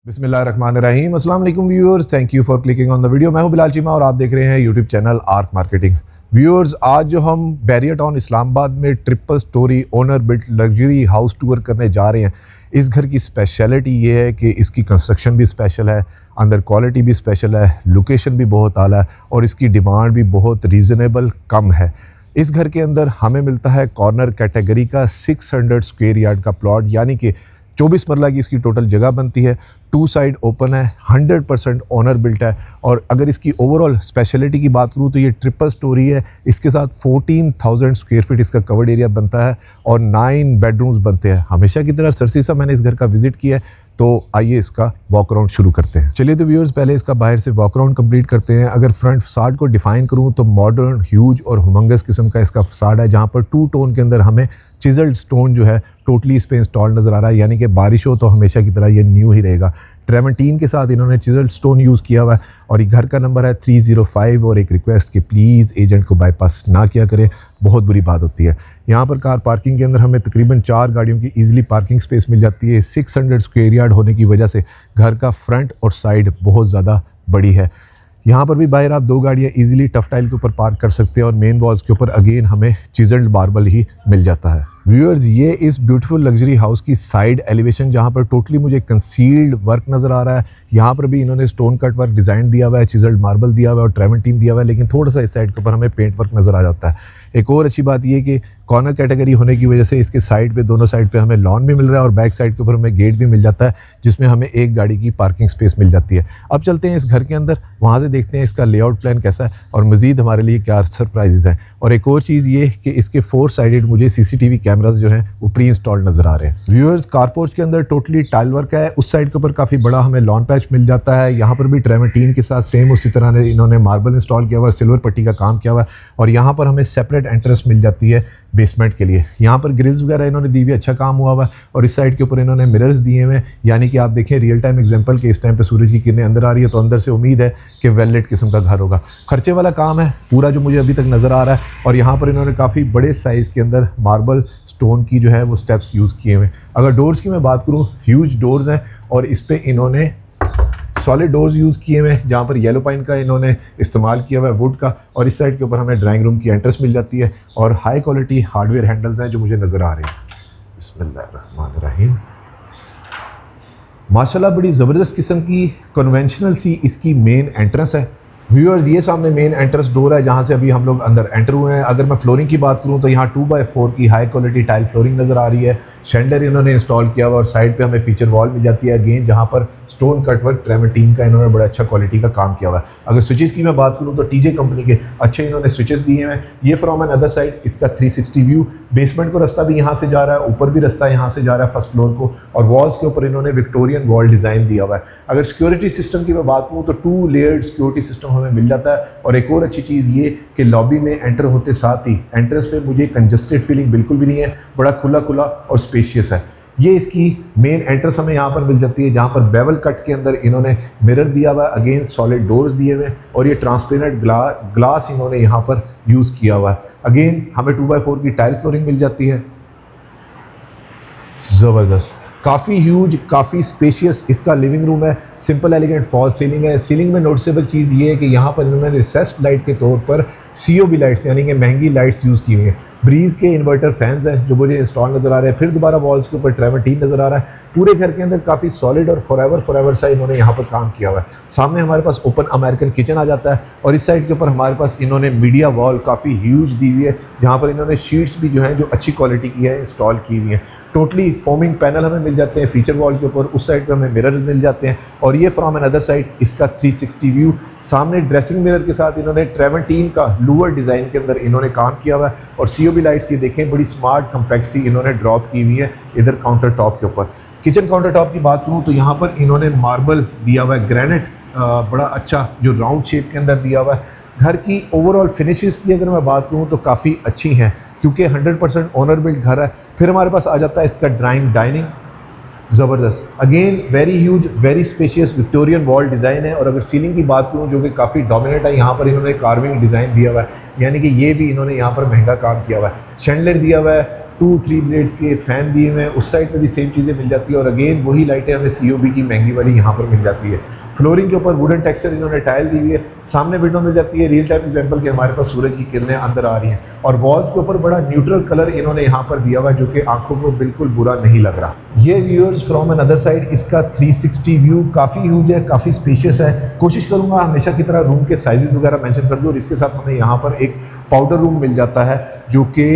बिस्मिल्लाहिर्रहमानिर्रहीम। अस्सलाम वालेकुम viewers, thank you for clicking on the video. मैं हूं बिलाल चीमा और आप देख रहे हैं YouTube channel arc marketing. Viewers, आज जो हम बैरियर टाउन इस्लामाबाद में triple storey owner built luxury house tour करने जा रहे हैं, इस घर की स्पेशलिटी ये है कि इसकी कंस्ट्रक्शन भी स्पेशल है, अंदर क्वालिटी भी स्पेशल है, लोकेशन भी बहुत आला है और इसकी डिमांड भी बहुत रीज़नेबल कम है। इस घर के अंदर हमें मिलता है कॉर्नर कैटेगरी का 600 स्क्वायर यार्ड का प्लॉट, यानी कि 24 मरला की इसकी टोटल जगह बनती है। 2 साइड ओपन है, 100% ओनर बिल्ट है। और अगर इसकी ओवरऑल स्पेशलिटी की बात करूँ तो ये ट्रिपल स्टोरी है, इसके साथ 14,000 स्क्वायर फीट इसका कवर्ड एरिया बनता है और 9 बेडरूम्स बनते हैं। हमेशा की तरह सरसी सा मैंने इस घर का विजिट किया है, तो आइए इसका वॉक अराउंड शुरू करते हैं। चलिए तो व्यूअर्स, पहले इसका बाहर से वॉक अराउंड कंप्लीट करते हैं। अगर फ्रंट फसाड को डिफाइन करूं तो मॉडर्न, ह्यूज और हुमंगस किस्म का इसका फसाड है, जहां पर 2 टोन के अंदर हमें चिजल्ड स्टोन जो है टोटली इस पे इंस्टॉल नज़र आ रहा है, यानी कि बारिश हो तो हमेशा की तरह ये न्यू ही रहेगा। ट्रेमेंटीन के साथ इन्होंने चिजल्ड स्टोन यूज़ किया हुआ है और ये घर का नंबर है 305। और एक रिक्वेस्ट कि प्लीज़ एजेंट को बाईपास ना किया करें, बहुत बुरी बात होती है। यहाँ पर कार पार्किंग के अंदर हमें तकरीबन 4 गाड़ियों की ईजिली पार्किंग स्पेस मिल जाती है। 600 स्क्वायर यार्ड होने की वजह से घर का फ्रंट और साइड बहुत ज़्यादा बड़ी है। यहाँ पर भी बाहर आप 2 गाड़ियाँ ईजिली टफ टाइल के ऊपर पार्क कर सकते हैं और मेन वॉल्स के ऊपर अगेन हमें चिजल्ड मार्बल ही मिल जाता है। व्यूअर्स, ये इस ब्यूटीफुल लग्जरी हाउस की साइड एलिवेशन, जहाँ पर टोटली मुझे कंसील्ड वर्क नज़र आ रहा है। यहाँ पर भी इन्होंने स्टोन कट वर्क डिज़ाइन दिया हुआ है, चिजल्ड मार्बल दिया हुआ है और ट्रेमेंटीन दिया हुआ है, लेकिन थोड़ा सा इस साइड के ऊपर हमें पेंट वर्क नज़र आ जाता है। एक और अच्छी बात ये कि कॉर्नर कैटेगरी होने की वजह से इसके साइड पे, दोनों साइड पे हमें लॉन भी मिल रहा है और बैक साइड के ऊपर हमें गेट भी मिल जाता है, जिसमें हमें एक गाड़ी की पार्किंग स्पेस मिल जाती है। अब चलते हैं इस घर के अंदर, वहाँ से देखते हैं इसका लेआउट प्लान कैसा है और मज़ीद हमारे लिए क्या सरप्राइजेज हैं। और एक और चीज़ ये कि इसके 4 साइडेड मुझे CCTV कैमराज जो हैं वो प्री इंस्टॉल्ड नज़र आ रहे हैं। व्यूअर्स, कारपोर्च के अंदर टोटली टाइल वर्क है। उस साइड के ऊपर काफ़ी बड़ा हमें लॉन पैच मिल जाता है। यहाँ पर भी ट्रेमेंटीन के साथ सेम उसी तरह इन्होंने मार्बल इंस्टॉल किया हुआ है, सिल्वर पट्टी का काम किया हुआ है और यहाँ पर हमें सेपरेट एंट्रेंस मिल जाती है बेसमेंट के लिए। यहाँ पर ग्रिल्स वगैरह इन्होंने दी हुई, अच्छा काम हुआ हुआ है और इस साइड के ऊपर इन्होंने मिरर्स दिए हुए हैं, यानी कि आप देखें रियल टाइम एग्जांपल के इस टाइम पे सूरज की किरणें अंदर आ रही है तो अंदर से उम्मीद है कि वेल लिट किस्म का घर होगा। खर्चे वाला काम है पूरा जो मुझे अभी तक नज़र आ रहा है। और यहाँ पर इन्होंने काफ़ी बड़े साइज़ के अंदर मार्बल स्टोन की जो है वो स्टेप्स यूज़ किए हुए हैं। अगर डोर्स की मैं बात करूँ, ह्यूज डोर्स हैं और इस पर इन्होंने सॉलिड डोर्स यूज़ किए हुए हैं, जहाँ पर येलो पाइन का इन्होंने इस्तेमाल किया हुआ है, वुड का। और इस साइड के ऊपर हमें ड्राइंग रूम की एंट्रेंस मिल जाती है और हाई क्वालिटी हार्डवेयर हैंडल्स हैं जो मुझे नज़र आ रहे हैं। बिस्मिल्लाहिर्रहमानिर्रहीम। माशाल्लाह बड़ी ज़बरदस्त किस्म की कन्वेंशनल सी इसकी मेन एंट्रेंस है। व्यूअर्स, ये सामने मेन एंट्रेंस डोर है जहाँ से अभी हम लोग अंदर एंटर हुए हैं। अगर मैं फ्लोरिंग की बात करूँ तो यहाँ 2x4 की हाई क्वालिटी टाइल फ्लोरिंग नज़र आ रही है। शैंडलर इन्होंने इंस्टॉल किया हुआ और साइड पे हमें फीचर वॉल मिल जाती है अगेन, जहाँ पर स्टोन कट वर्क ट्रेमेंटीन का इन्होंने बड़ा अच्छा क्वालिटी का काम किया हुआ है। अगर स्विचेस की मैं बात करूँ तो TJ कंपनी के अच्छे इन्होंने स्विचेस दिए हैं। ये फ्रॉम एन अदर साइड इसका 360 व्यू, बेसमेंट को रास्ता भी यहाँ से जा रहा है, ऊपर भी रास्ता यहाँ से जा रहा है फर्स्ट फ्लोर को, और वॉल्स के ऊपर इन्होंने विक्टोरियन वॉल डिज़ाइन दिया हुआ है। अगर सिक्योरिटी सिस्टम की मैं बात करूँ तो 2 लेयर्ड सिक्योरिटी सिस्टम हमें मिल जाता है। और एक और अच्छी चीज़ ये कि लॉबी में एंटर होते साथ ही एंट्रेंस पे मुझे कंजस्टेड फीलिंग बिल्कुल भी नहीं है, बड़ा खुला खुला और स्पेशियस है। ये इसकी मेन एंट्रेंस हमें यहाँ पर मिल जाती है, जहाँ पर बेवल कट के अंदर इन्होंने मिरर दिया हुआ है, अगेन सॉलिड डोर्स दिए हुए हैं और ये ट्रांसपेरेंट ग्लास इन्होंने यहाँ पर यूज़ किया हुआ है। अगेन हमें 2x4 की टाइल फ्लोरिंग मिल जाती है, ज़बरदस्त, काफ़ी ह्यूज, काफ़ी स्पेशियस इसका लिविंग रूम है। सिंपल एलिगेंट फॉल सीलिंग है। सीलिंग में नोटिसेबल चीज़ ये है कि यहाँ पर इन्होंने रिसेस्ड लाइट के तौर पर COB लाइट्स यानी कि महंगी लाइट्स यूज़ की हुई हैं। ब्रीज के इन्वर्टर फैंस हैं जो मुझे इंस्टॉल नज़र आ रहे हैं। फिर दोबारा वॉल्स के ऊपर ट्रेमेंटीन नज़र आ रहा है। पूरे घर के अंदर काफ़ी सॉलिड और फॉरएवर सा इन्होंने यहाँ पर काम किया हुआ है। सामने हमारे पास ओपन अमेरिकन किचन आ जाता है और इस साइड के ऊपर हमारे पास इन्होंने मीडिया वॉल काफ़ी ह्यूज दी हुई है, जहाँ पर इन्होंने शीट्स भी जो हैं जो अच्छी क्वालिटी की है इंस्टॉल की हुई हैं। टोटली फोमिंग पैनल हमें मिल जाते हैं फीचर वॉल के ऊपर, उस साइड पे हमें मिरर्स मिल जाते हैं। और ये फ्रॉम एन अदर साइड इसका 360 व्यू, सामने ड्रेसिंग मिरर के साथ इन्होंने ट्रेमेंटीन का लूअर डिज़ाइन के अंदर इन्होंने काम किया हुआ है। और COB लाइट्स ये देखें बड़ी स्मार्ट कम्पैक्सी इन्होंने ड्रॉप की हुई है इधर काउंटर टॉप के ऊपर। किचन काउंटर टॉप की बात करूँ तो यहाँ पर इन्होंने मार्बल दिया हुआ है, ग्रेनाइट बड़ा अच्छा जो राउंड शेप के अंदर दिया हुआ है। घर की ओवरऑल फिनिशेस की अगर मैं बात करूँ तो काफ़ी अच्छी हैं, क्योंकि 100% ओनर बिल्ट घर है। फिर हमारे पास आ जाता है इसका डाइनिंग, ज़बरदस्त, again very huge, very spacious Victorian wall design है। और अगर सीलिंग की बात करूँ जो कि काफ़ी डोमिनेट है, यहाँ पर इन्होंने कार्विंग डिज़ाइन दिया हुआ है, यानी कि ये भी इन्होंने यहाँ पर महंगा काम किया हुआ है। शैंडलर दिया हुआ है, 2-3 ब्लेड्स के फ़ैन दिए हुए हैं। उस साइड पे भी सेम चीज़ें मिल जाती है और अगेन वही लाइटें हमें COB की महंगी वाली यहाँ पर मिल जाती है। फ्लोरिंग के ऊपर वुडन टेक्सचर इन्होंने टाइल दी हुई है। सामने विंडो मिल जाती है, रियल टाइम एग्जांपल कि हमारे पास सूरज की किरणें अंदर आ रही हैं और वॉल्स के ऊपर बड़ा न्यूट्रल कलर इन्होंने यहाँ पर दिया हुआ है जो कि आंखों को बिल्कुल बुरा नहीं लग रहा। ये व्यूअर्स फ्रॉम अनदर साइड इसका 360 व्यू काफ़ी ह्यूज है, काफ़ी स्पेशियस है। कोशिश करूँगा हमेशा की तरह रूम के साइजेस वगैरह मेंशन कर दूँ और इसके साथ हमें यहाँ पर एक पाउडर रूम मिल जाता है जो कि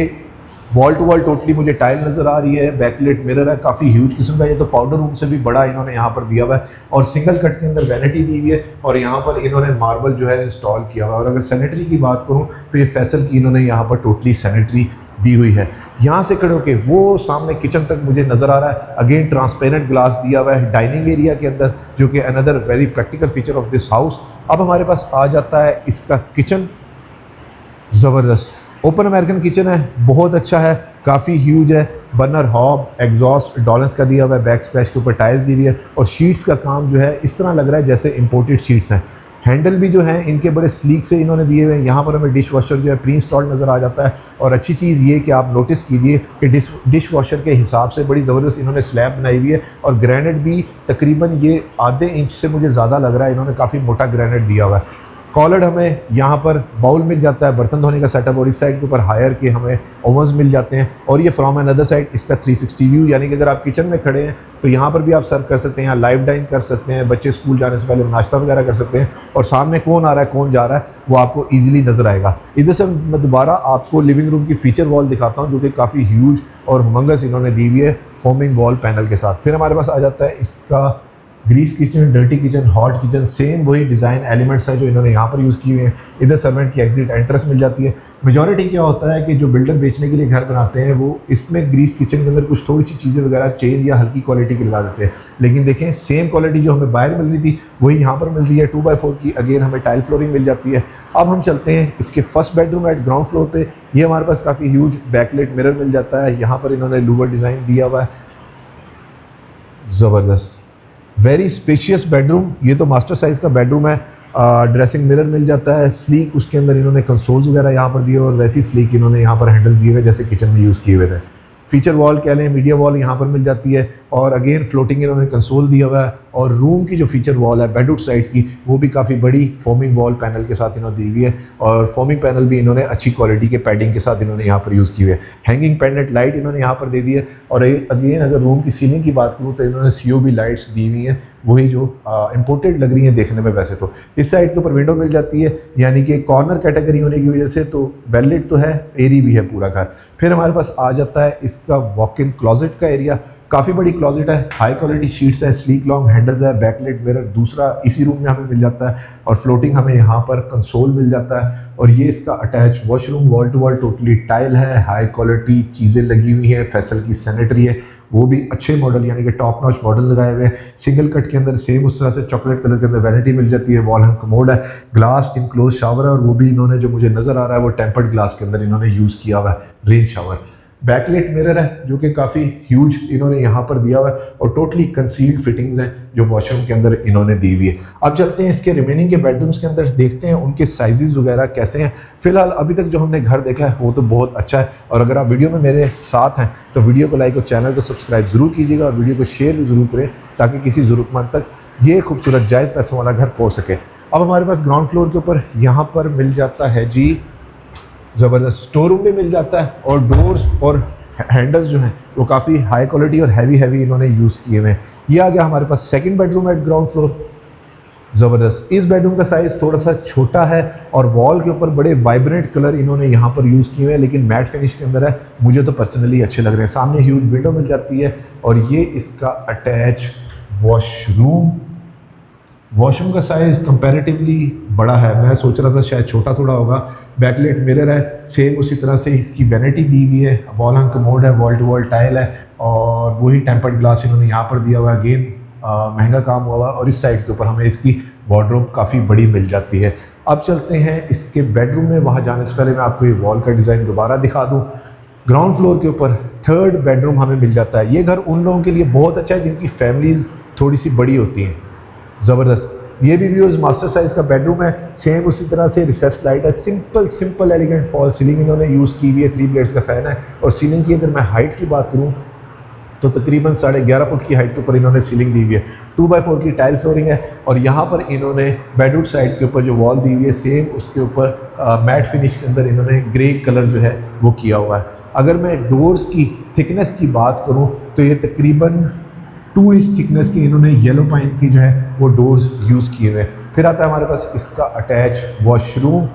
वॉल टू वॉल टोटली मुझे टाइल नज़र आ रही है। बैकलाइट मिरर है, काफ़ी ह्यूज किस्म का, ये तो पाउडर रूम से भी बड़ा इन्होंने यहाँ पर दिया हुआ है और सिंगल कट के अंदर वैनिटी दी हुई है और यहाँ पर इन्होंने मार्बल जो है इंस्टॉल किया हुआ है। और अगर सैनिटरी की बात करूँ तो ये फैसल की इन्होंने यहाँ पर टोटली सैनिटरी दी हुई है। यहाँ से खड़े होके वो सामने किचन तक मुझे नज़र आ रहा है। अगेन ट्रांसपेरेंट ग्लास दिया हुआ है डाइनिंग एरिया के अंदर जो कि another very practical feature of this house. अब हमारे पास आ जाता है इसका किचन। ज़बरदस्त ओपन अमेरिकन किचन है, बहुत अच्छा है, काफ़ी ह्यूज है। बर्नर हॉब एग्जॉस्ट डॉलेंस का दिया हुआ है, बैक स्प्लैश के ऊपर टाइल्स दी हुई है और शीट्स का काम जो है इस तरह लग रहा है जैसे इंपोर्टेड शीट्स हैं। हैंडल भी जो है इनके बड़े स्लीक से इन्होंने दिए हुए हैं। यहाँ पर हमें डिश वॉशर जो है प्री इंस्टॉल्ड नज़र आ जाता है और अच्छी चीज़ ये कि आप नोटिस कीजिए कि डिश वॉशर के हिसाब से बड़ी ज़बरदस्त इन्होंने स्लैब बनाई हुई है और ग्रेनाइट भी तकरीबन ये आधे इंच से मुझे ज़्यादा लग रहा है, इन्होंने काफ़ी मोटा ग्रेनाइट दिया हुआ है। कॉलर्ड हमें यहाँ पर बाउल मिल जाता है, बर्तन धोने का सेटअप, और इस साइड के ऊपर हायर के हमें ओवन्स मिल जाते हैं। और ये फ्रॉम अनदर साइड इसका 360 व्यू, यानी कि अगर आप किचन में खड़े हैं तो यहाँ पर भी आप सर्व कर सकते हैं, यहाँ लाइव डाइन कर सकते हैं, बच्चे स्कूल जाने से पहले नाश्ता वगैरह कर सकते हैं और सामने कौन आ रहा है कौन जा रहा है वो आपको ईजिली नज़र आएगा। इधर से मैं दोबारा आपको लिविंग रूम की फीचर वॉल दिखाता हूँ जो कि काफ़ी ह्यूज और हुमंगस इन्होंने दी हुई है फोमिंग वॉल पैनल के साथ। फिर हमारे पास आ जाता है इसका grease kitchen, dirty kitchen, hot kitchen, same वही डिज़ाइन एलिमेंट्स हैं जो इन्होंने यहाँ पर यूज़ किए हुए हैं। इधर सर्वेंट की एग्जिट एंट्रेंस मिल जाती है। मेजॉरिटी क्या होता है कि जो बिल्डर बेचने के लिए घर बनाते हैं वो इसमें ग्रीस किचन के अंदर कुछ थोड़ी सी चीज़ें वगैरह चेंज या हल्की क्वालिटी की लगा देते हैं, लेकिन देखें सेम क्वालिटी जो हमें बाहर मिल रही थी वही यहाँ पर मिल रही है। 2x4 की अगेन हमें टाइल फ्लोरिंग मिल जाती है। अब हम चलते हैं इसके first bedroom at ground floor पे। ये हमारे पास काफ़ी ह्यूज बैकलाइट मिरर मिल जाता है। यहाँ पर इन्होंने लूवर डिज़ाइन दिया हुआ है, ज़बरदस्त वेरी स्पेशियस बेडरूम। ये तो मास्टर साइज़ का बेडरूम है। ड्रेसिंग मिरर मिल जाता है, स्लीक उसके अंदर इन्होंने कंसोल्स वगैरह यहाँ पर दिए और वैसी स्लीक इन्होंने यहाँ पर हैंडल्स दिए हुए जैसे किचन में यूज़ किए हुए थे। फीचर वॉल कह लें, मीडिया वॉल यहाँ पर मिल जाती है और अगेन फ्लोटिंग इन्होंने कंसोल दिया हुआ है। और रूम की जो फीचर वॉल है बेडरूम साइड की वो भी काफ़ी बड़ी फोमिंग वॉल पैनल के साथ इन्होंने दी हुई है और फोमिंग पैनल भी इन्होंने अच्छी क्वालिटी के पैडिंग के साथ इन्होंने यहाँ पर यूज़ की हुई है। हैंगिंग पेंडेंट लाइट इन्होंने यहाँ पर दे दी है और अगेन अगर रूम की सीलिंग की बात करूँ तो इन्होंने COB लाइट्स दी हुई हैं, वही जो इंपोर्टेड लग रही हैं देखने में। वैसे तो इस साइड के ऊपर विंडो मिल जाती है, यानी कि कॉर्नर कैटेगरी होने की वजह से तो वेल तो है, एरी भी है पूरा घर। फिर हमारे पास आ जाता है इसका वॉक इन क्लॉजेट का एरिया। काफ़ी बड़ी क्लॉजेट है, हाई क्वालिटी शीट्स है, स्लीक लॉन्ग हैंडल्स है, बैकलाइट मिरर दूसरा इसी रूम में हमें मिल जाता है और फ्लोटिंग हमें यहाँ पर कंसोल मिल जाता है। और ये इसका attach washroom, wall to wall totally tile है, हाई क्वालिटी चीज़ें लगी हुई हैं, फैसल की सैनिटरी है, वो भी अच्छे मॉडल यानी कि टॉप नॉच मॉडल लगाए हुए हैं। सिंगल कट के अंदर सेम उस तरह से चॉकलेट कलर के अंदर वैनिटी मिल जाती है। वॉल हम कमोड है, ग्लास इनक्लोज शावर है और वो भी इन्होंने जो मुझे नज़र आ रहा है वो टेम्पर्ड ग्लास के अंदर इन्होंने यूज़ किया हुआ है, रेन शावर। बैकलाइट मिरर है जो कि काफ़ी ह्यूज इन्होंने यहाँ पर दिया हुआ है और टोटली कंसील्ड फिटिंग्स हैं जो वॉशरूम के अंदर इन्होंने दी हुई है। अब चलते हैं इसके रिमेनिंग के बेडरूम्स के अंदर, देखते हैं उनके साइजेस वगैरह कैसे हैं। फिलहाल अभी तक जो हमने घर देखा है वो तो बहुत अच्छा है और अगर आप वीडियो में मेरे साथ हैं तो वीडियो को लाइक और चैनल को सब्सक्राइब ज़रूर कीजिएगा और वीडियो को शेयर भी ज़रूर करें ताकि किसी ज़रूरतमंद तक ये खूबसूरत जायज़ पैसों वाला घर पहुँच सके। अब हमारे पास ग्राउंड फ्लोर के ऊपर यहाँ पर मिल जाता है जी ज़बरदस्त स्टोर रूम भी मिल जाता है और डोर्स और हैंडल्स जो हैं वो काफ़ी हाई क्वालिटी और हैवी इन्होंने यूज़ किए हुए हैं। ये आ गया हमारे पास second bedroom at ground floor, ज़बरदस्त। इस बेडरूम का साइज़ थोड़ा सा छोटा है और वॉल के ऊपर बड़े वाइब्रेंट कलर इन्होंने यहाँ पर यूज़ किए हुए हैं लेकिन मैट फिनिश के अंदर है, मुझे तो पर्सनली अच्छे लग रहे हैं। सामने ह्यूज विंडो मिल जाती है और ये इसका अटैच वॉशरूम का साइज़ कंपैरेटिवली बड़ा है, मैं सोच रहा था शायद छोटा थोड़ा होगा। बैकलाइट मिरर है, सेम उसी तरह से इसकी वैनिटी दी हुई है, वॉल हंग कमोड है, वॉल टू वॉल टाइल है और वही टेम्पर्ड ग्लास इन्होंने यहाँ पर दिया हुआ है। अगेन महंगा काम हुआ और इस साइड के ऊपर हमें इसकी वार्डरोब काफ़ी बड़ी मिल जाती है। अब चलते हैं इसके बेडरूम में, वहाँ जाने से पहले मैं आपको ये वॉल का डिज़ाइन दोबारा दिखा दूँ। ग्राउंड फ्लोर के ऊपर थर्ड बेडरूम हमें मिल जाता है। ये घर उन लोगों के लिए बहुत अच्छा है जिनकी फैमिलीज़ थोड़ी सी बड़ी होती हैं, ज़बरदस्त। ये भी व्यूअर्स मास्टर साइज़ का बेडरूम है, सेम उसी तरह से रिसेस्ड लाइट है, सिंपल एलिगेंट फॉल सीलिंग इन्होंने यूज़ की हुई है, 3 ब्लेड्स का फ़ैन है। और सीलिंग की अगर मैं हाइट की बात करूँ तो तकरीबन 11.5 फुट की हाइट के ऊपर इन्होंने सीलिंग दी हुई है। 2x4 की टाइल फ्लोरिंग है और यहाँ पर इन्होंने बेडरूम साइड के ऊपर जो वॉल दी हुई है सेम उसके ऊपर मैट फिनिश के अंदर इन्होंने ग्रे कलर जो है वो किया हुआ है। अगर मैं डोर्स की थिकनेस की बात करूँ तो ये तकरीबन 2 इंच थिकनेस की इन्होंने येलो पाइन की जो है वो डोर्स यूज़ किए हुए हैं। फिर आता है हमारे पास इसका अटैच वॉशरूम।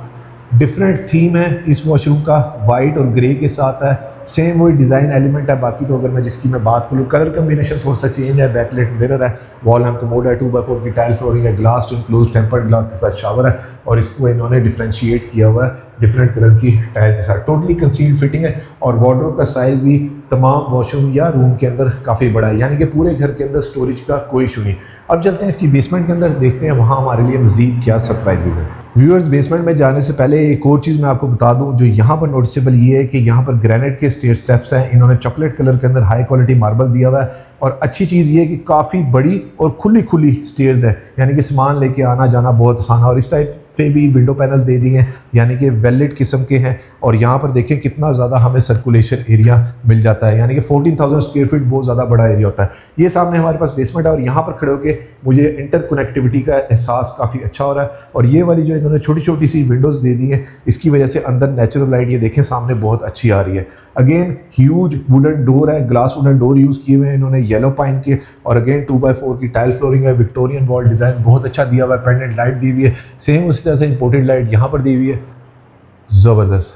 डिफरेंट थीम है इस वॉशरूम का, वाइट और ग्रे के साथ है, सेम वही डिज़ाइन एलिमेंट है। बाकी तो अगर मैं जिसकी मैं बात करूँ कलर कम्बिनेशन थोड़ा सा चेंज है, बैकलाइट मिरर है, वॉल हैंग कमोड है, 2x4 की टाइल फ्लोरिंग है, ग्लास इनक्लोज टेम्पर्ड ग्लास के साथ शावर है और इसको इन्होंने डिफ्रेंशिएट किया हुआ है डिफरेंट कलर की टाइल के साथ। टोटली कंसील्ड फिटिंग है और वार्डरोब का साइज़ भी तमाम वॉशरूम या रूम के अंदर काफ़ी बड़ा है, यानी कि पूरे घर के अंदर स्टोरेज का कोई इशू नहीं। अब चलते हैं इसकी बेसमेंट के अंदर, देखते हैं वहाँ हमारे लिए मज़ीद क्या सरप्राइजेज़ हैं। व्यूअर्स, बेसमेंट में जाने से पहले एक और चीज़ मैं आपको बता दूं जो यहाँ पर नोटिसेबल ये है कि यहाँ पर ग्रेनाइट के स्टेप्स हैं, इन्होंने चॉकलेट कलर के अंदर हाई क्वालिटी मार्बल दिया हुआ है। और अच्छी चीज़ ये है कि काफ़ी बड़ी और खुली स्टेयर्स है, यानी कि सामान लेके आना जाना बहुत आसान है। और इस टाइप पे भी विंडो पैनल दे दिए हैं, यानी कि वेल्वेट किस्म के हैं। और यहाँ पर देखें कितना ज़्यादा हमें सर्कुलेशन एरिया मिल जाता है, यानी कि 14,000 स्क्वायर फीट बहुत ज़्यादा बड़ा एरिया होता है। ये सामने हमारे पास बेसमेंट है और यहाँ पर खड़े होकर मुझे इंटरकनेक्टिविटी का एहसास काफ़ी अच्छा हो रहा है। और ये वाली जो इन्होंने छोटी छोटी सी विंडोज़ दे दी हैं, इसकी वजह से अंदर नेचुरल लाइट ये देखें सामने बहुत अच्छी आ रही है। अगेन ह्यूज वुडन डोर है, ग्लास वुडन डोर यूज़ किए हुए हैं इन्होंने येलो पाइन के। और अगेन 2x4 की टाइल फ्लोरिंग है, विक्टोरियन वॉल डिज़ाइन बहुत अच्छा दिया हुआ है, पेंडेंट लाइट दी हुई है, सेम उसी तरह से इंपोर्टेड लाइट यहाँ पर दी हुई है। ज़बरदस्त,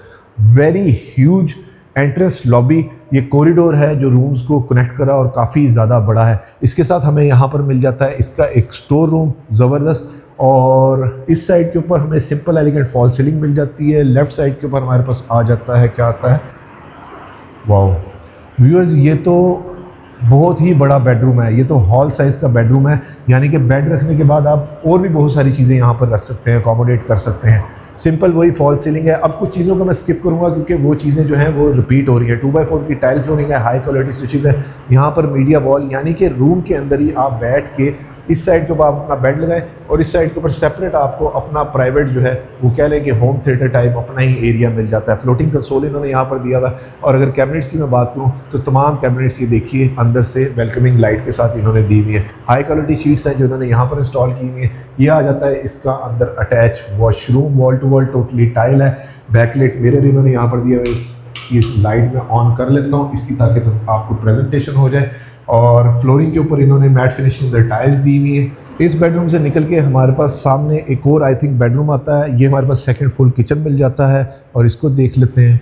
वेरी ह्यूज एंट्रेंस लॉबी, ये कॉरिडोर है जो रूम्स को कनेक्ट करा और काफ़ी ज़्यादा बड़ा है। इसके साथ हमें यहाँ पर मिल जाता है इसका एक स्टोर रूम, ज़बरदस्त। और इस साइड के ऊपर हमें सिंपल एलिगेंट फॉल सीलिंग मिल जाती है। लेफ़्ट साइड के ऊपर हमारे पास आ जाता है, क्या आता है, वाओ व्यूअर्स, ये तो बहुत ही बड़ा बेडरूम है, ये तो हॉल साइज़ का बेडरूम है, यानी कि बेड रखने के बाद आप और भी बहुत सारी चीज़ें यहाँ पर रख सकते हैं, अकोमोडेट कर सकते हैं। सिंपल वही फॉल सीलिंग है। अब कुछ चीज़ों को मैं स्किप करूँगा क्योंकि वो चीज़ें जो हैं वो रिपीट हो रही है। 2x4 की टाइल फ्लोरिंग है, हाई क्वालिटी स्विचेस है, यहाँ पर मीडिया वॉल, यानी कि रूम के अंदर ही आप बैठ के इस साइड के ऊपर आप अपना बेड लगाएं और इस साइड के ऊपर सेपरेट आपको अपना प्राइवेट जो है वो कह लें कि होम थिएटर टाइप अपना ही एरिया मिल जाता है। फ्लोटिंग कंसोल इन्होंने यहाँ पर दिया हुआ है। और अगर कैबिनेट्स की मैं बात करूँ तो तमाम कैबिनेट्स ये देखिए अंदर से वेलकमिंग लाइट के साथ इन्होंने दी हुई है। हाई क्वालिटी शीट्स हैं जो इन्होंने यहाँ पर इंस्टॉल की हुई है। ये आ जाता है इसका अंदर attach washroom, wall to wall totally tile है, बैकलाइट मिरर इन्होंने यहाँ पर दिया हुआ है। इस लाइट में ऑन कर लेता हूँ इसकी ताकि तो आपको प्रेजेंटेशन हो जाए। और फ्लोरिंग के ऊपर इन्होंने मैट फिनिश के अंदर टाइल्स दी हुई है। इस बेडरूम से निकल के हमारे पास सामने एक और आई थिंक बेडरूम आता है, ये हमारे पास सेकंड फुल किचन मिल जाता है और इसको देख लेते हैं।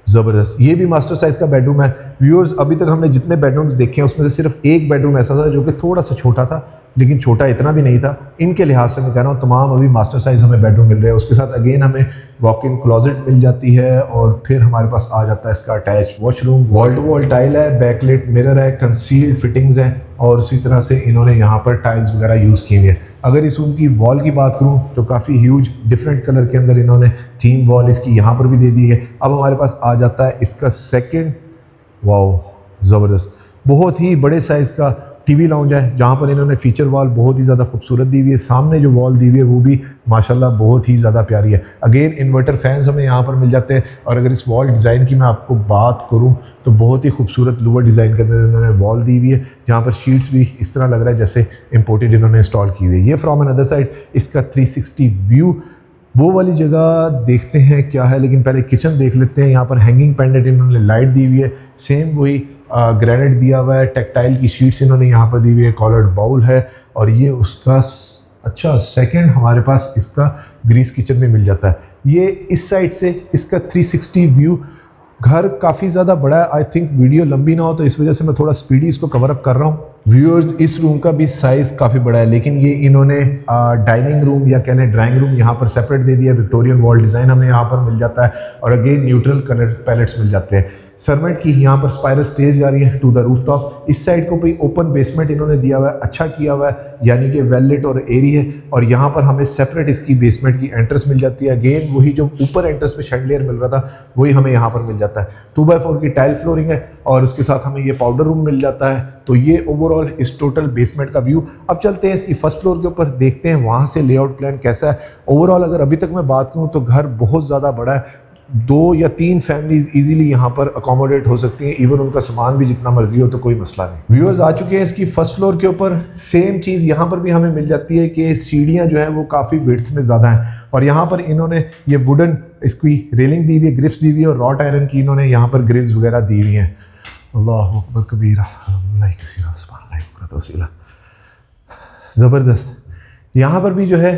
ज़बरदस्त, ये भी मास्टर साइज़ का बेडरूम है। व्यूअर्स, अभी तक हमने जितने बेडरूम्स देखे हैं उसमें से सिर्फ एक बेडरूम ऐसा था जो कि थोड़ा सा छोटा था, लेकिन छोटा इतना भी नहीं था। इनके लिहाज से मैं कह रहा हूँ तमाम अभी मास्टर साइज़ हमें बेडरूम मिल रहे हैं। उसके साथ अगेन हमें वॉक इन क्लोजेट मिल जाती है और फिर हमारे पास आ जाता है इसका attach washroom, wall to wall tile है, बैकलाइट मिरर है, कंसील्ड फिटिंग्स हैं और उसी तरह से इन्होंने यहाँ पर टाइल्स वगैरह यूज़ की हुई है। अगर इस रूम की वॉल की बात करूँ तो काफ़ी ह्यूज डिफरेंट कलर के अंदर इन्होंने थीम वॉल इसकी यहाँ पर भी दे दी है। अब हमारे पास आ जाता है इसका सेकंड, वाओ ज़बरदस्त, बहुत ही बड़े साइज़ का टीवी लाउंज है जहाँ पर इन्होंने फीचर वॉल बहुत ही ज़्यादा खूबसूरत दी हुई है। सामने जो वॉल दी हुई है वो भी माशाल्लाह बहुत ही ज़्यादा प्यारी है। अगेन इन्वर्टर फैंस हमें यहाँ पर मिल जाते हैं। और अगर इस वॉल डिज़ाइन की मैं आपको बात करूँ तो बहुत ही खूबसूरत लूवर डिज़ाइन के अंदर इन्होंने वॉल दी हुई है, जहाँ पर शीट्स भी इस तरह लग रहा है जैसे इम्पोर्टेड इन्होंने इंस्टॉल की हुई है। ये फ्रॉम अनदर साइड इसका 360 व्यू, वो वाली जगह देखते हैं क्या है, लेकिन पहले किचन देख लेते हैं। यहाँ पर हैंगिंग पेंडेंट इन्होंने लाइट दी हुई है, सेम वही ग्रेनाइट दिया हुआ है, टेक्टाइल की शीट्स इन्होंने यहाँ पर दी हुई है, कॉलर्ड बाउल है। और ये उसका अच्छा सेकंड हमारे पास इसका ग्रीस किचन में मिल जाता है। ये इस साइड से इसका 360 व्यू। घर काफ़ी ज़्यादा बड़ा है, आई थिंक वीडियो लंबी ना हो तो इस वजह से मैं थोड़ा स्पीडी इसको कवर अप कर रहा हूँ। व्यूअर्स, इस रूम का भी साइज़ काफ़ी बड़ा है, लेकिन ये इन्होंने डाइनिंग रूम या कह लें ड्राइंग रूम यहाँ पर सेपरेट दे दिया। विक्टोरियन वॉल डिज़ाइन हमें यहाँ पर मिल जाता है और अगेन न्यूट्रल कलर पैलेट्स मिल जाते हैं। सरमेंट की यहाँ पर स्पाइरल स्टेज जा रही है टू द रूफ टॉप। इस साइड को भी ओपन बेसमेंट इन्होंने दिया हुआ है, अच्छा किया हुआ है, यानी कि वेल लिट और एरी है। और यहाँ पर हमें सेपरेट इसकी बेसमेंट की एंट्रेंस मिल जाती है। अगेन वही जो ऊपर एंट्रेंस में शैंडलियर मिल रहा था वही हमें यहाँ पर मिल जाता है। 2x4 की टाइल फ्लोरिंग है और उसके साथ हमें ये पाउडर रूम मिल जाता है। तो ये ओवरऑल इस टोटल बेसमेंट का व्यू। अब चलते हैं इसकी फर्स्ट फ्लोर के ऊपर, देखते हैं वहाँ से लेआउट प्लान कैसा है। ओवरऑल अगर अभी तक मैं बात करूँ तो घर बहुत ज़्यादा बड़ा है, 2 या 3 फैमिलीज इजीली यहाँ पर अकोमोडेट हो सकती हैं, इवन उनका सामान भी जितना मर्जी हो तो कोई मसला नहीं। व्यूअर्स आ चुके हैं इसकी फर्स्ट फ्लोर के ऊपर। सेम चीज़ यहाँ पर भी हमें मिल जाती है कि सीढ़ियाँ जो है वो काफ़ी विड्थ में ज़्यादा हैं और यहाँ पर इन्होंने ये वुडन इसकी रेलिंग दी हुई है, ग्रिप्स दी हुई है और रॉट आयरन की इन्होंने यहाँ पर ग्रिल्स वगैरह दी हुई हैं। अल्लाहु अकबर कबीरा, ज़बरदस्त। यहाँ पर भी जो है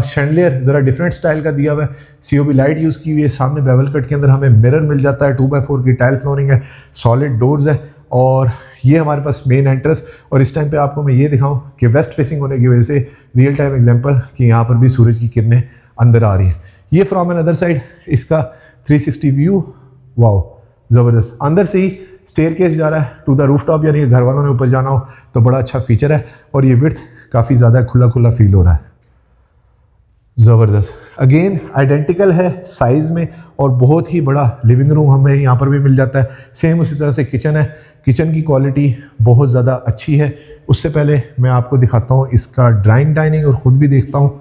शैंडलियर ज़रा डिफरेंट स्टाइल का दिया हुआ है, COB लाइट यूज़ की हुई है। सामने बेवल कट के अंदर हमें मिरर मिल जाता है, 2x4 की टाइल फ्लोरिंग है, सॉलिड डोर्स है और ये हमारे पास मेन एंट्रेंस। और इस टाइम पे आपको मैं ये दिखाऊं कि वेस्ट फेसिंग होने की वजह से रियल टाइम एग्जांपल कि यहाँ पर भी सूरज की किरणें अंदर आ रही हैं। ये फ्रॉम एन अदर साइड इसका 360 व्यू, वाओ ज़बरदस्त। अंदर से ही स्टेयरकेस जा रहा है टू द रूफ टॉप, यानी कि घर वालों ने ऊपर जाना हो तो बड़ा अच्छा फीचर है। और ये विड्थ काफ़ी ज़्यादा खुला खुला फील हो रहा है, ज़बरदस्त। अगेन आइडेंटिकल है साइज़ में और बहुत ही बड़ा लिविंग रूम हमें यहाँ पर भी मिल जाता है। सेम उसी तरह से किचन है, किचन की क्वालिटी बहुत ज़्यादा अच्छी है। उससे पहले मैं आपको दिखाता हूँ इसका ड्राइंग डाइनिंग और ख़ुद भी देखता हूँ।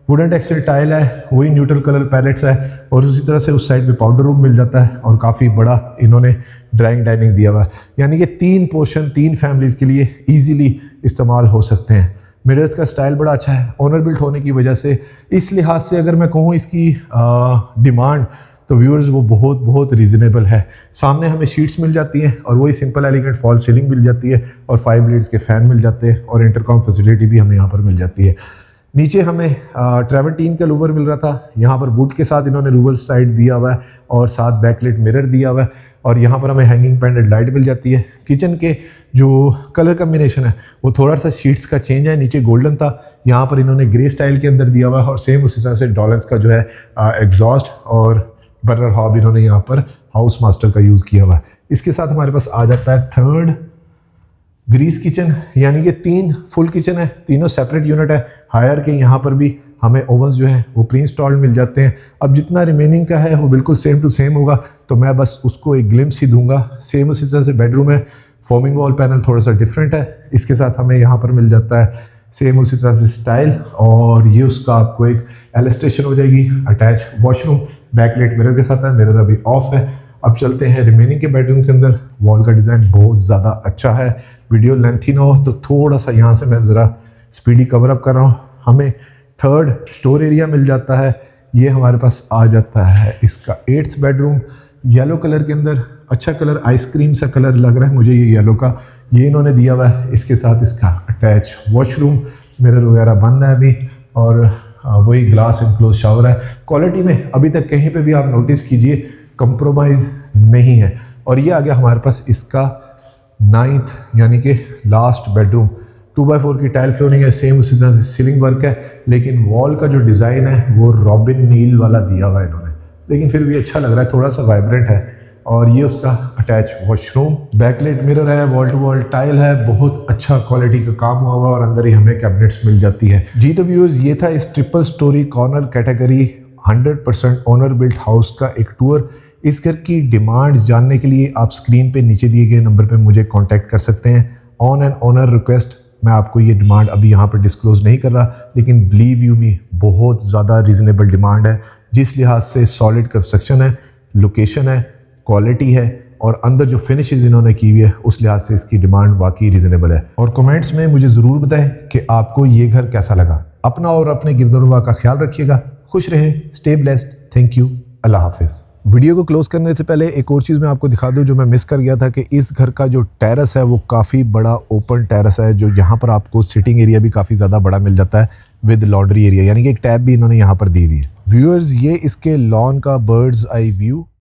वुडन टेक्सचर टाइल है, वही न्यूट्रल कलर पैलेट्स है और उसी तरह से उस साइड पे पाउडर रूम मिल जाता है और काफ़ी बड़ा इन्होंने ड्राइंग डाइनिंग दिया हुआ है, यानी कि 3 पोर्शन 3 फैमिलीज़ के लिए इजीली इस्तेमाल हो सकते हैं। मिरर्स का स्टाइल बड़ा अच्छा है, ओनर बिल्ट होने की वजह से। इस लिहाज से अगर मैं कहूँ इसकी डिमांड तो व्यूअर्स वो बहुत रीज़नेबल है। सामने हमें शीट्स मिल जाती हैं और वही सिंपल एलिगेंट फॉल सीलिंग मिल जाती है और 5 ब्लेड्स के फ़ैन मिल जाते हैं और इंटरकॉम फैसिलिटी भी हमें यहाँ पर मिल जाती है। नीचे हमें ट्रेवंटीन का लूवर मिल रहा था, यहाँ पर वुड के साथ इन्होंने रूवल साइड दिया हुआ है और साथ बैकलाइट मिरर दिया हुआ है और यहाँ पर हमें हैंगिंग पेंडेंट लाइट मिल जाती है। किचन के जो कलर कम्बिनेशन है वो थोड़ा सा शीट्स का चेंज है, नीचे गोल्डन था, यहाँ पर इन्होंने ग्रे स्टाइल के अंदर दिया हुआ है और सेम उसी तरह से डॉलर्स का जो है एग्जॉस्ट और बर्नर हॉब इन्होंने यहाँ पर हाउस मास्टर का यूज़ किया हुआ है। इसके साथ हमारे पास आ जाता है थर्ड ग्रीस किचन, यानी कि 3 फुल किचन है, तीनों सेपरेट यूनिट है। हायर के यहाँ पर भी हमें ओवंस जो है वो प्री इंस्टॉल्ड मिल जाते हैं। अब जितना रिमेनिंग का है वो बिल्कुल सेम टू सेम होगा तो मैं बस उसको एक ग्लिम्स ही दूंगा। सेम उसी तरह से बेडरूम है, फोमिंग वॉल पैनल थोड़ा सा डिफरेंट है, इसके साथ हमें यहाँ पर मिल जाता है सेम उसी तरह से स्टाइल और ये उसका आपको एक एलिस्ट्रेशन हो जाएगी। अटैच वॉशरूम बैकलाइट मिरर के साथ है, मिरर अभी ऑफ है। अब चलते हैं रिमेनिंग के बेडरूम के अंदर। वॉल का डिज़ाइन बहुत ज़्यादा अच्छा है, वीडियो लेंथी ना हो तो थोड़ा सा यहाँ से मैं ज़रा स्पीडी कवर अप कर रहा हूँ। हमें थर्ड स्टोर एरिया मिल जाता है, ये हमारे पास आ जाता है इसका 8th बेडरूम। येलो कलर के अंदर, अच्छा कलर, आइसक्रीम सा कलर लग रहा है मुझे ये येलो का, ये इन्होंने दिया हुआ है। इसके साथ इसका अटैच वॉशरूम, मिरर वगैरह बंद है अभी और वही ग्लास इनक्लोज शावर है। क्वालिटी में अभी तक कहीं पे भी आप नोटिस कीजिए कंप्रोमाइज़ नहीं है। और ये आ गया हमारे पास इसका 9th यानी कि लास्ट बेडरूम। 2x4 की टाइल फ्लोरिंग है, सेम उसी तरह से सीलिंग वर्क है, लेकिन वॉल का जो डिज़ाइन है वो रॉबिन नील वाला दिया हुआ है इन्होंने, लेकिन फिर भी अच्छा लग रहा है, थोड़ा सा वाइब्रेंट है। और ये उसका अटैच वॉशरूम, बैकलाइट मिरर है, वॉल टू वॉल टाइल है, बहुत अच्छा क्वालिटी का काम हुआ हुआ और अंदर ही हमें कैबिनेट्स मिल जाती है। जी तो व्यूअर्स, ये था इस triple storey corner category 100% owner built house का एक टूर। इस घर की डिमांड जानने के लिए आप स्क्रीन पे नीचे दिए गए नंबर पे मुझे कांटेक्ट कर सकते हैं। ऑन एन ओनर रिक्वेस्ट मैं आपको ये डिमांड अभी यहाँ पर डिस्क्लोज नहीं कर रहा, लेकिन बिलीव यू मी बहुत ज़्यादा रीज़नेबल डिमांड है। जिस लिहाज से सॉलिड कंस्ट्रक्शन है, लोकेशन है, क्वालिटी है और अंदर जो फिनिशेस इन्होंने की हुई है उस लिहाज से इसकी डिमांड वाकई रीज़नेबल है। और कमेंट्स में मुझे ज़रूर बताएं कि आपको ये घर कैसा लगा। अपना और अपने गिरदोनवा का ख्याल रखिएगा, खुश रहें, स्टे ब्लेस्ड, थैंक यू, अल्लाह हाफिज़। वीडियो को क्लोज करने से पहले एक और चीज़ मैं आपको दिखा दूं जो मैं मिस कर गया था कि इस घर का जो टेरेस है वो काफ़ी बड़ा ओपन टेरेस है, जो यहाँ पर आपको सिटिंग एरिया भी काफ़ी ज़्यादा बड़ा मिल जाता है विद लॉन्ड्री एरिया, यानी कि एक टैब भी इन्होंने यहाँ पर दी हुई है। व्यूअर्स, ये इसके लॉन का बर्ड्स आई व्यू